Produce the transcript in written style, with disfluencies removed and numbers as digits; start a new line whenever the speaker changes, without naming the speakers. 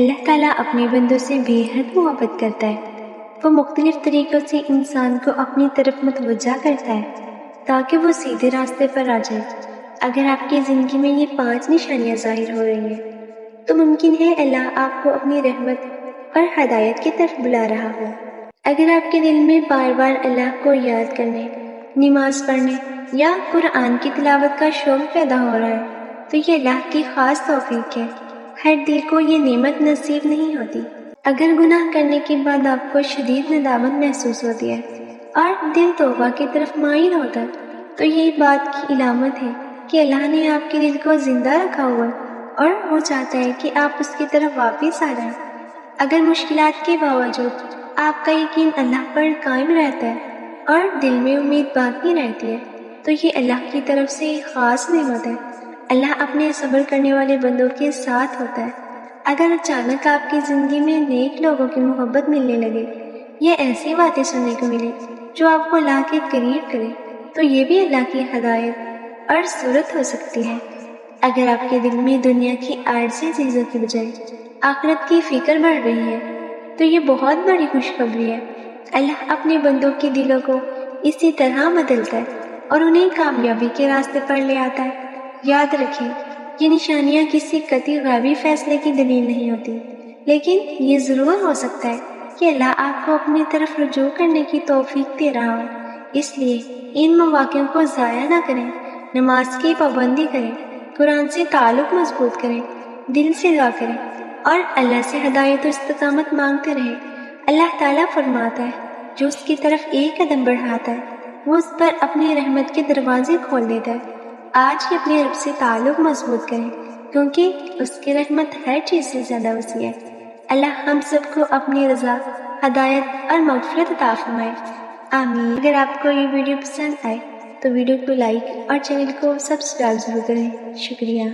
اللہ تعالیٰ اپنے بندوں سے بے حد محبت کرتا ہے۔ وہ مختلف طریقوں سے انسان کو اپنی طرف متوجہ کرتا ہے تاکہ وہ سیدھے راستے پر آ جائے۔ اگر آپ کی زندگی میں یہ 5 نشانیاں ظاہر ہو رہی ہیں تو ممکن ہے اللہ آپ کو اپنی رحمت اور ہدایت کی طرف بلا رہا ہو۔ اگر آپ کے دل میں بار بار اللہ کو یاد کرنے، نماز پڑھنے یا قرآن کی تلاوت کا شوق پیدا ہو رہا ہے تو یہ اللہ کی خاص توفیق ہے۔ ہر دل کو یہ نعمت نصیب نہیں ہوتی۔ اگر گناہ کرنے کے بعد آپ کو شدید ندامت محسوس ہوتی ہے اور دل توبہ کی طرف مائل ہوتا ہے تو یہ بات کی علامت ہے کہ اللہ نے آپ کے دل کو زندہ رکھا ہوا ہے اور وہ چاہتا ہے کہ آپ اس کی طرف واپس آ جائیں۔ اگر مشکلات کے باوجود آپ کا یقین اللہ پر قائم رہتا ہے اور دل میں امید باقی رہتی ہے تو یہ اللہ کی طرف سے ایک خاص نعمت ہے۔ اللہ اپنے صبر کرنے والے بندوں کے ساتھ ہوتا ہے۔ اگر اچانک آپ کی زندگی میں نیک لوگوں کی محبت ملنے لگے یا ایسی باتیں سننے کو ملے جو آپ کو اللہ کے قریب کرے تو یہ بھی اللہ کی ہدایت اور صورت ہو سکتی ہے۔ اگر آپ کے دل میں دنیا کی عارضی چیزوں کی بجائے آخرت کی فکر بڑھ رہی ہے تو یہ بہت بڑی خوشخبری ہے۔ اللہ اپنے بندوں کے دلوں کو اسی طرح بدلتا ہے اور انہیں کامیابی کے راستے پر لے آتا ہے۔ یاد رکھیں، یہ نشانیاں کسی قطعی غیبی فیصلے کی دلیل نہیں ہوتی، لیکن یہ ضرور ہو سکتا ہے کہ اللہ آپ کو اپنی طرف رجوع کرنے کی توفیق دے رہا ہو۔ اس لیے ان مواقع کو ضائع نہ کریں، نماز کی پابندی کریں، قرآن سے تعلق مضبوط کریں، دل سے دعا کریں اور اللہ سے ہدایت و استقامت مانگتے رہیں۔ اللہ تعالیٰ فرماتا ہے جو اس کی طرف ایک قدم بڑھاتا ہے وہ اس پر اپنی رحمت کے دروازے کھول دیتا ہے۔ آج ہی اپنے رب سے تعلق مضبوط کریں کیونکہ اس کی رحمت ہر چیز سے زیادہ وسیع ہے۔ اللہ ہم سب کو اپنی رضا، ہدایت اور مغفرت عطا فرمائے، آمین۔ اگر آپ کو یہ ویڈیو پسند آئے تو ویڈیو کو لائک اور چینل کو سبسکرائب ضرور کریں۔ شکریہ۔